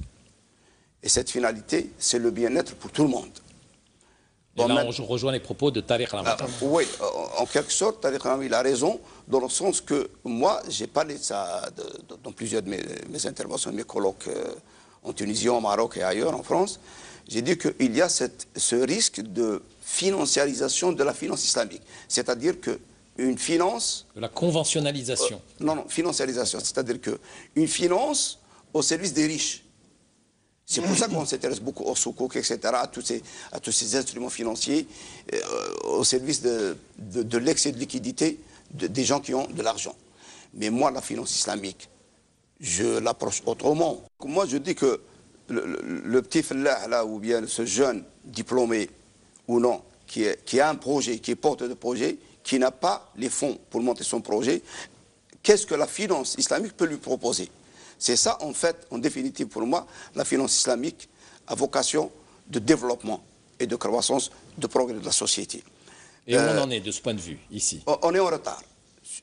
Et cette finalité, c'est le bien-être pour tout le monde. Bon, et là, on rejoint les propos de Tariq Ramadan. Oui, en quelque sorte, Tariq Ramadan, il a raison, dans le sens que moi, j'ai parlé de ça dans plusieurs de mes interventions, mes colloques en Tunisie, au Maroc et ailleurs, en France. J'ai dit qu'il y a ce risque de financiarisation de la finance islamique. C'est-à-dire qu'une finance... De la conventionnalisation. Non, financiarisation. C'est-à-dire qu'une finance au service des riches. C'est pour ça qu'on s'intéresse beaucoup au soukouk, etc., à tous ces instruments financiers, au service de l'excès de liquidité des gens qui ont de l'argent. Mais moi, la finance islamique, je l'approche autrement. Moi, je dis que le petit fellah, là, ou bien ce jeune diplômé ou non, qui a un projet, qui est porteur de projet, qui n'a pas les fonds pour monter son projet, qu'est-ce que la finance islamique peut lui proposer? C'est ça, en fait, en définitive, pour moi, la finance islamique a vocation de développement et de croissance, de progrès de la société. Et où on en est de ce point de vue, ici? On est en retard.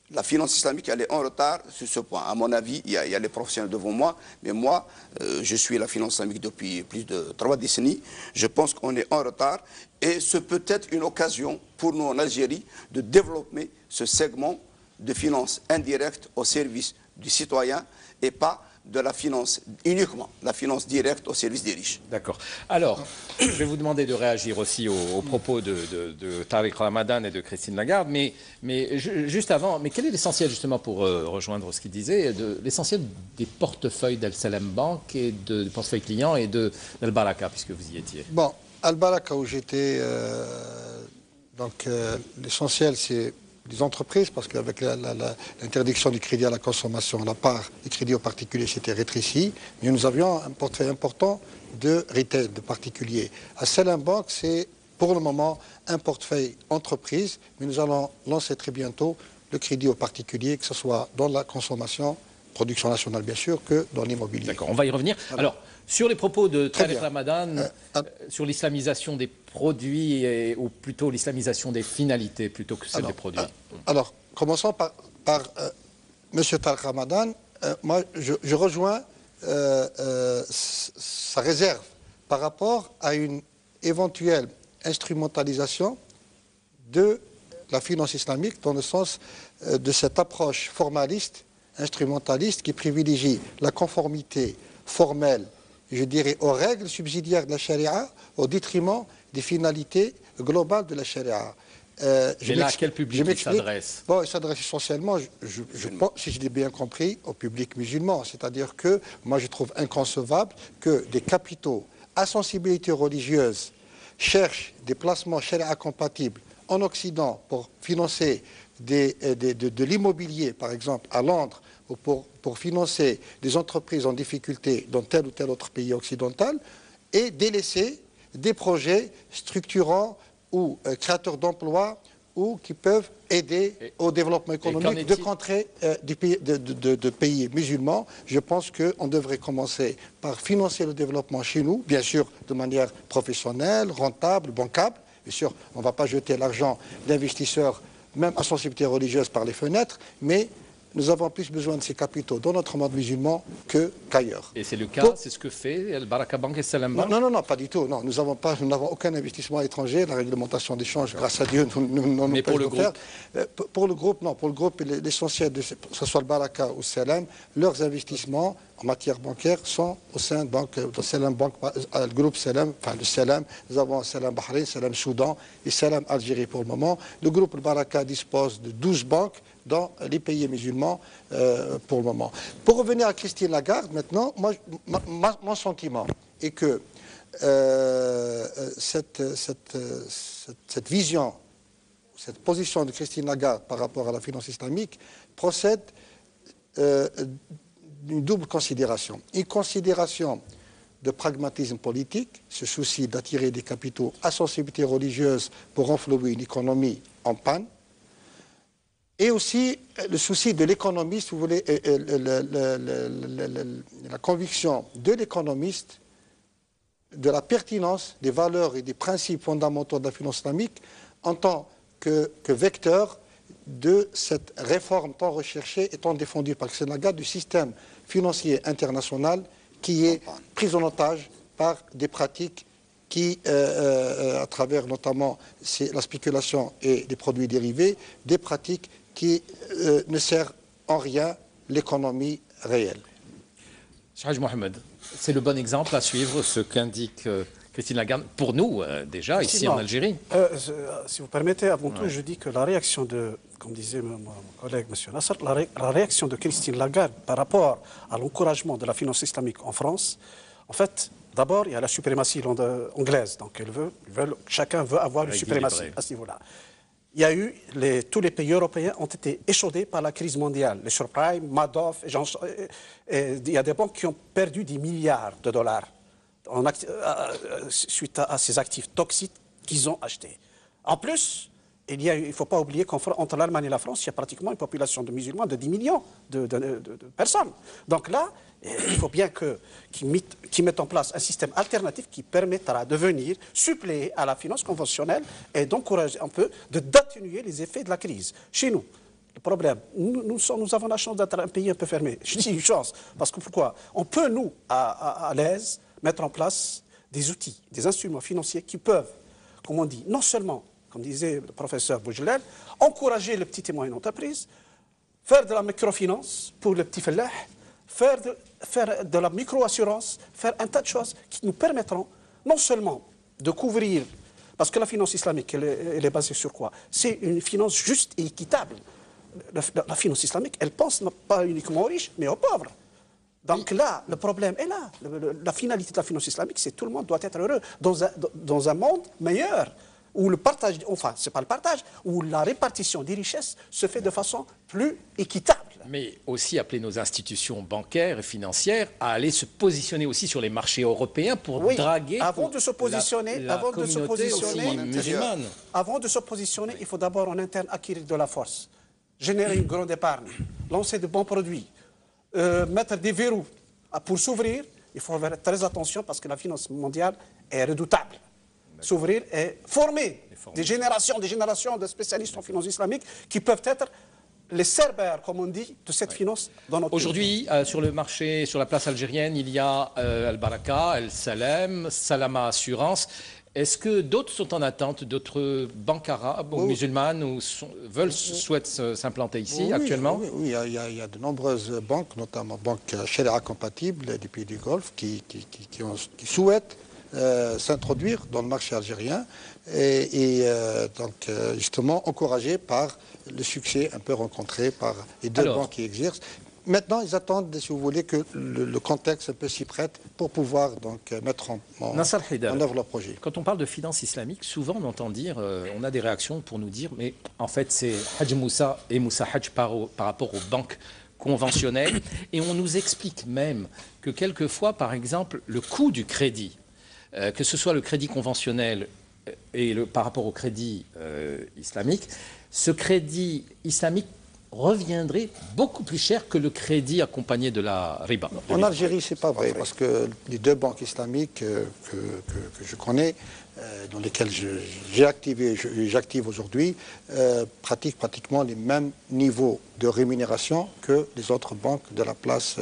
La finance islamique, elle est en retard sur ce point. À mon avis, il y a les professionnels devant moi, mais moi, je suis la finance islamique depuis plus de 3 décennies. Je pense qu'on est en retard et c'est peut-être une occasion pour nous en Algérie de développer ce segment de finance indirecte au service du citoyen et pas de la finance uniquement, la finance directe au service des riches. D'accord. Alors, je vais vous demander de réagir aussi aux propos de Tariq Ramadan et de Christine Lagarde, mais juste avant, mais quel est l'essentiel justement pour rejoindre ce qu'il disait, l'essentiel des portefeuilles d'Al-Salam Bank et de portefeuille clients et d'Al Baraka, puisque vous y étiez? Bon, Al Baraka où j'étais, l'essentiel c'est des entreprises, parce qu'avec l'interdiction du crédit à la consommation, la part du crédit aux particuliers s'était rétrécie, mais nous avions un portefeuille important de retail, de particuliers. À Salam Bank, c'est pour le moment un portefeuille entreprise, mais nous allons lancer très bientôt le crédit aux particuliers, que ce soit dans la consommation, production nationale bien sûr, que dans l'immobilier. D'accord, on va y revenir. Alors, sur les propos de Tariq Ramadan, sur l'islamisation des produits, ou plutôt l'islamisation des finalités plutôt que celle des produits. Alors, commençons par M. Tariq Ramadan. Moi, je rejoins sa réserve par rapport à une éventuelle instrumentalisation de la finance islamique dans le sens de cette approche formaliste, instrumentaliste, qui privilégie la conformité formelle, je dirais, aux règles subsidiaires de la charia au détriment des finalités globales de la charia. Mais là, à quel public il s'adresse? Bon, il s'adresse essentiellement, je pense, si je l'ai bien compris, au public musulman. C'est-à-dire que moi, je trouve inconcevable que des capitaux à sensibilité religieuse cherchent des placements charia compatibles en Occident pour financer de l'immobilier, par exemple, à Londres, ou pour financer des entreprises en difficulté dans tel ou tel autre pays occidental, et délaisser des projets structurants ou créateurs d'emplois ou qui peuvent aider au développement économique de pays musulmans. Je pense qu'on devrait commencer par financer le développement chez nous, bien sûr de manière professionnelle, rentable, bancable. Bien sûr, on ne va pas jeter l'argent d'investisseurs, même à sensibilité religieuse, par les fenêtres, mais nous avons plus besoin de ces capitaux dans notre monde musulman qu'ailleurs. Et c'est le cas, c'est ce que fait Al Baraka Bank et Salam Bank? Non, pas du tout. Non, nous n'avons aucun investissement étranger. La réglementation d'échange, grâce à Dieu, nous Mais pour le groupe? Pour le groupe, non. Pour le groupe, l'essentiel, que ce soit le Baraka ou Salam, leurs investissements en matière bancaire sont au sein de Salam Bank, le groupe Salam, enfin le Salam. Nous avons Salam Bahreïn, Salam Soudan et Salam Algérie pour le moment. Le groupe Baraka dispose de 12 banques dans les pays musulmans pour le moment. Pour revenir à Christine Lagarde, maintenant, mon sentiment est que cette vision, cette position de Christine Lagarde par rapport à la finance islamique procède d'une double considération. Une considération de pragmatisme politique, ce souci d'attirer des capitaux à sensibilité religieuse pour renflouer une économie en panne, et aussi le souci de l'économiste, vous voulez, la conviction de l'économiste de la pertinence des valeurs et des principes fondamentaux de la finance islamique en tant que vecteur de cette réforme tant recherchée et tant défendue par Christine Lagarde du système financier international qui est pris en otage par des pratiques qui, à travers notamment la spéculation et des produits dérivés, des pratiques qui ne servent en rien l'économie réelle. Haj Mohamed, c'est le bon exemple à suivre, ce qu'indique Christine Lagarde, pour nous déjà, ici en Algérie. Si vous permettez, avant tout, je dis que la réaction de, comme disait mon collègue M. Nasser, la réaction de Christine Lagarde par rapport à l'encouragement de la finance islamique en France, en fait, d'abord, il y a la suprématie anglaise, donc chacun veut avoir une suprématie à ce niveau-là. Il y a eu, tous les pays européens ont été échaudés par la crise mondiale. Les subprimes, Madoff, il y a des banques qui ont perdu des milliards de dollars suite à ces actifs toxiques qu'ils ont achetés. En plus, il ne faut pas oublier qu'entre l'Allemagne et la France, il y a pratiquement une population de musulmans de 10 millions de personnes. Donc là, il faut bien qu'ils mettent en place un système alternatif qui permettra de venir suppléer à la finance conventionnelle et d'encourager un peu, d'atténuer les effets de la crise. Chez nous, le problème, nous avons la chance d'être un pays un peu fermé. Je dis une chance, parce que pourquoi? On peut, nous, à l'aise, mettre en place des outils, des instruments financiers qui peuvent, comme on dit, non seulement, comme disait le professeur Boujelel, encourager les petites et moyennes entreprises, faire de la microfinance pour les petits fellahs, faire de la micro-assurance, faire un tas de choses qui nous permettront non seulement de couvrir, parce que la finance islamique, elle est basée sur quoi? C'est une finance juste et équitable. La finance islamique, elle pense pas uniquement aux riches, mais aux pauvres. Donc là, le problème est là. La finalité de la finance islamique, c'est que tout le monde doit être heureux dans un monde meilleur, où le partage, enfin, c'est pas le partage, où la répartition des richesses se fait de façon plus équitable. Mais aussi appeler nos institutions bancaires et financières à aller se positionner aussi sur les marchés européens pour draguer avant de se positionner, musulmane. Avant de se positionner, il faut d'abord en interne acquérir de la force, générer une grande épargne, lancer de bons produits, mettre des verrous pour s'ouvrir. Il faut faire très attention parce que la finance mondiale est redoutable. S'ouvrir et former des générations de spécialistes en finance islamique qui peuvent être les cerbères, comme on dit, de cette finance dans notre pays. Aujourd'hui, sur le marché, sur la place algérienne, il y a Al Baraka, Al Salam, Salama Assurance. Est-ce que d'autres sont en attente, d'autres banques arabes ou musulmanes ou souhaitent s'implanter ici actuellement? Oui, il y a de nombreuses banques, notamment banques Sharia compatibles du pays du Golfe, qui souhaitent s'introduire dans le marché algérien et donc justement encouragés par le succès un peu rencontré par les deux banques qui exercent. Maintenant, ils attendent, si vous voulez, que le contexte un peu s'y prête pour pouvoir donc mettre en œuvre leur projet. Quand on parle de finance islamique, souvent on entend dire, on a des réactions pour nous dire, mais en fait c'est Haj Moussa et Moussa Haj par rapport aux banques conventionnelles, et on nous explique même que quelquefois, par exemple, le coût du crédit, que ce soit le crédit conventionnel et par rapport au crédit islamique, ce crédit islamique reviendrait beaucoup plus cher que le crédit accompagné de la riba. En Algérie, c'est pas vrai, parce que les deux banques islamiques que je connais dans lesquels j'active aujourd'hui pratiquent pratiquement les mêmes niveaux de rémunération que les autres banques de la place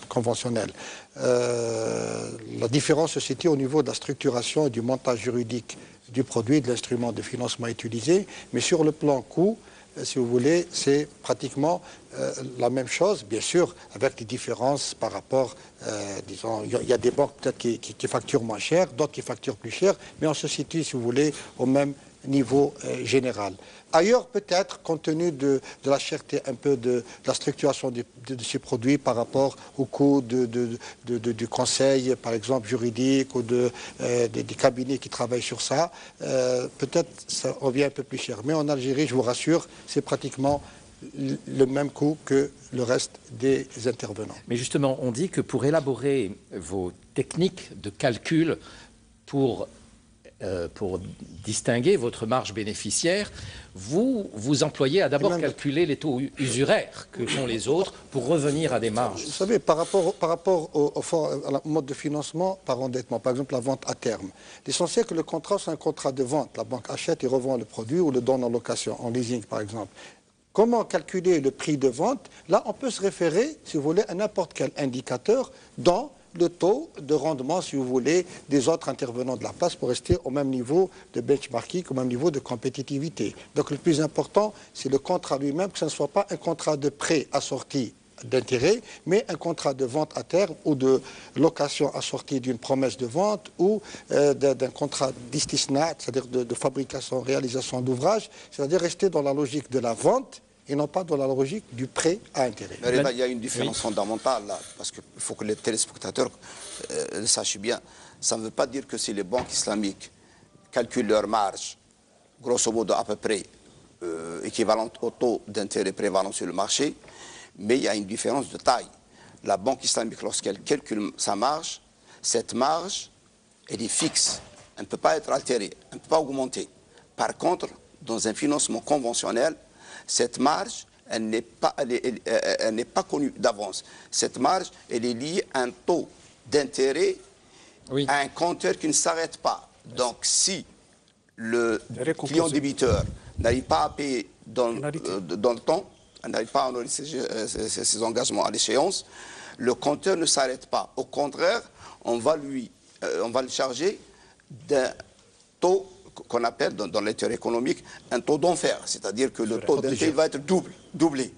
conventionnelle. La différence se situe au niveau de la structuration et du montage juridique du produit, de l'instrument de financement utilisé, mais sur le plan coût, si vous voulez, c'est pratiquement la même chose, bien sûr, avec des différences par rapport, disons, il y a des banques peut-être qui facturent moins cher, d'autres qui facturent plus cher, mais on se situe, si vous voulez, au même niveau général. Ailleurs, peut-être, compte tenu de la cherté un peu de la structuration de ces produits par rapport au coût du conseil, par exemple, juridique ou des cabinets qui travaillent sur ça, peut-être ça revient un peu plus cher. Mais en Algérie, je vous rassure, c'est pratiquement le même coût que le reste des intervenants. Mais justement, on dit que pour élaborer vos techniques de calcul pour distinguer votre marge bénéficiaire, vous employez à d'abord calculer les taux usuraires que font les autres pour revenir à des marges. Vous savez, par rapport au mode de financement par endettement, par exemple la vente à terme, l'essentiel que le contrat, c'est un contrat de vente. La banque achète et revend le produit ou le donne en location, en leasing par exemple. Comment calculer le prix de vente? Là, on peut se référer, si vous voulez, à n'importe quel indicateur dans le taux de rendement, si vous voulez, des autres intervenants de la place pour rester au même niveau de benchmarking, au même niveau de compétitivité. Donc le plus important, c'est le contrat lui-même, que ce ne soit pas un contrat de prêt assorti d'intérêt, mais un contrat de vente à terme ou de location assortie d'une promesse de vente ou d'un contrat d'istisna, c'est-à-dire de fabrication, réalisation d'ouvrage, c'est-à-dire rester dans la logique de la vente et non pas dans la logique du prêt à intérêt. Mais il y a une différence fondamentale là, parce qu'il faut que les téléspectateurs le sachent bien. Ça ne veut pas dire que si les banques islamiques calculent leur marge, grosso modo à peu près équivalente au taux d'intérêt prévalent sur le marché, mais il y a une différence de taille. La banque islamique, lorsqu'elle calcule sa marge, cette marge, elle est fixe. Elle ne peut pas être altérée, elle ne peut pas augmenter. Par contre, dans un financement conventionnel, cette marge, elle n'est pas connue d'avance. Cette marge, elle est liée à un taux d'intérêt, à un compteur qui ne s'arrête pas. Donc, si le client débiteur n'arrive pas à payer dans le temps, n'arrive pas à honorer ses engagements à l'échéance, le compteur ne s'arrête pas. Au contraire, on va le charger d'un taux qu'on appelle dans la théorie économique un taux d'enfer, c'est-à-dire que le taux d'intérêt va être doublé.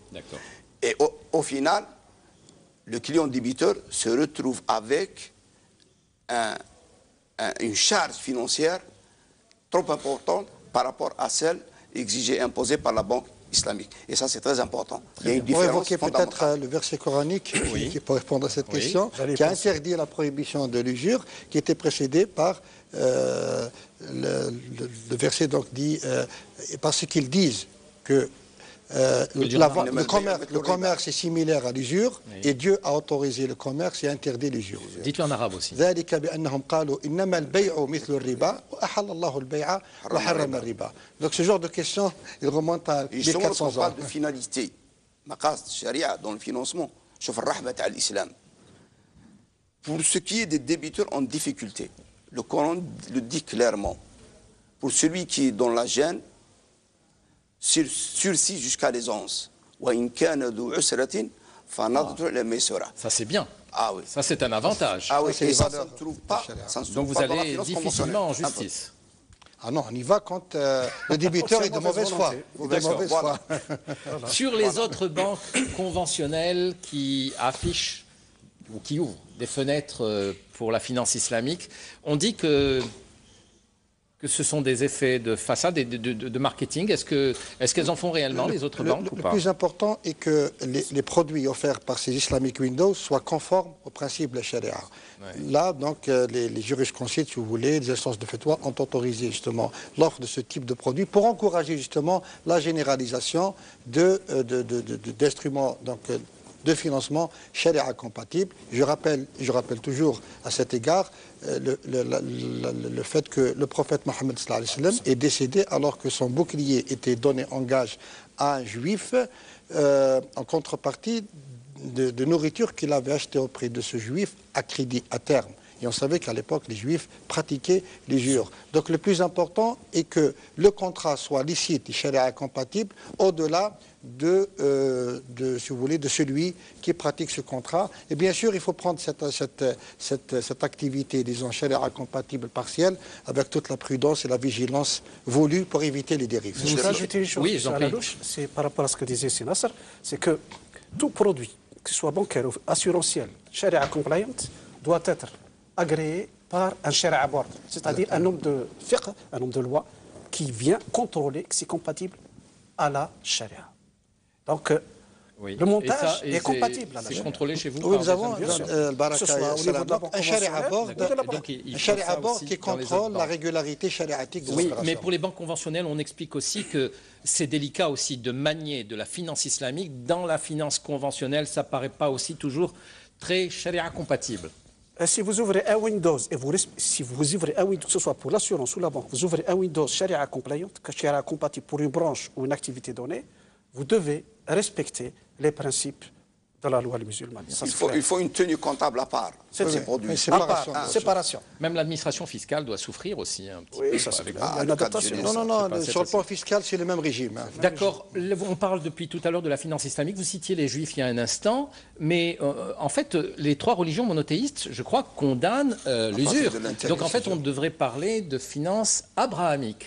Et au final, le client débiteur se retrouve avec une charge financière trop importante par rapport à celle exigée et imposée par la banque islamique. Et ça, c'est très important. Il y a une différence évoquer peut-être le verset coranique qui peut répondre à cette question, qui a interdit la prohibition de l'usure, qui était précédé par le verset donc dit, parce qu'ils disent que le commerce est similaire à l'usure et Dieu a autorisé le commerce et interdit l'usure. Dites-le en arabe aussi. Donc ce genre de question, il remonte à 1400 ans. On parle de finalité. Maqasid sharia dans le financement. Pour ce qui est des débiteurs en difficulté, le Coran le dit clairement. Pour celui qui est dans la gêne, sursis jusqu'à l'aisance. Ça c'est bien. Ah oui. Ça c'est un avantage. Ah oui, et ça ne se trouve pas. Donc vous allez difficilement en justice. Ah non, on y va quand le débiteur est de mauvaise foi. Sur les autres banques conventionnelles qui affichent ou qui ouvrent des fenêtres pour la finance islamique, on dit que ce sont des effets de façade et de marketing. Est-ce qu'elles en font réellement, les autres banques, ou pas? Le plus important est que les produits offerts par ces Islamic Windows soient conformes aux principes de la charia. Là, donc, les jurisconsultes, si vous voulez, les instances de fatwa ont autorisé justement l'offre de ce type de produit pour encourager justement la généralisation d'instruments de financement charia compatible. Je rappelle toujours à cet égard le fait que le prophète Mohammed sallallahu alayhi wa sallam est décédé alors que son bouclier était donné en gage à un juif en contrepartie de nourriture qu'il avait achetée auprès de ce juif à crédit à terme. Et on savait qu'à l'époque, les Juifs pratiquaient l'usure. Donc le plus important est que le contrat soit licite et charia compatible au-delà si vous voulez, de celui qui pratique ce contrat. Et bien sûr, il faut prendre cette activité, disons, charia compatible partielle avec toute la prudence et la vigilance voulue pour éviter les dérives. Je vais ajouter une chose à la louche, c'est par rapport à ce que disait Nasser, c'est que tout produit, que ce soit bancaire ou assurantiel, charia compliant, doit être agréé par un charia board, c'est-à-dire un nombre de fiqh, un nombre de lois qui vient contrôler que c'est compatible à la charia. Donc, le montage est compatible. C'est contrôlé chez vous? Oui, nous avons un charia board qui contrôle la régularité chariatique de l'opération. Oui, mais pour les banques conventionnelles, on explique aussi que c'est délicat aussi de manier de la finance islamique. Dans la finance conventionnelle, ça ne paraît pas aussi toujours très charia compatible. Si vous ouvrez un Windows, si vous ouvrez un Windows, que ce soit pour l'assurance ou la banque, vous ouvrez un Windows charia compliant, charia compatible pour une branche ou une activité donnée, vous devez respecter les principes de la loi musulmane. Il faut une tenue comptable à part. C'est ces produits. Séparation. Même l'administration fiscale doit souffrir aussi un petit peu. Ça, il y a une adaptation. Non, sur le plan fiscal, c'est le même régime. D'accord. On parle depuis tout à l'heure de la finance islamique. Vous citiez les Juifs il y a un instant. Mais en fait, les trois religions monothéistes, je crois, condamnent l'usure. Donc en fait, on devrait parler de finance abrahamique.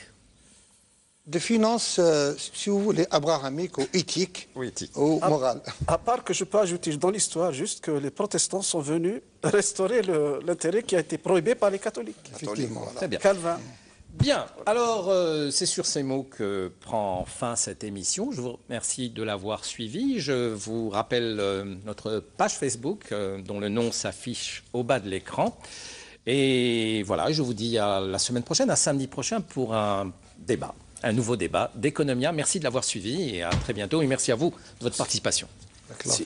De finances, si vous voulez, abrahamiques ou éthiques ou morales. À part que je peux ajouter dans l'histoire juste que les protestants sont venus restaurer l'intérêt qui a été prohibé par les catholiques. Effectivement. Voilà. Très bien. Calvin. Bien, alors c'est sur ces mots que prend fin cette émission. Je vous remercie de l'avoir suivi. Je vous rappelle notre page Facebook dont le nom s'affiche au bas de l'écran. Et voilà, je vous dis à la semaine prochaine, à samedi prochain pour un nouveau débat d'Economia. Merci de l'avoir suivi et à très bientôt. Et merci à vous de votre participation. Merci.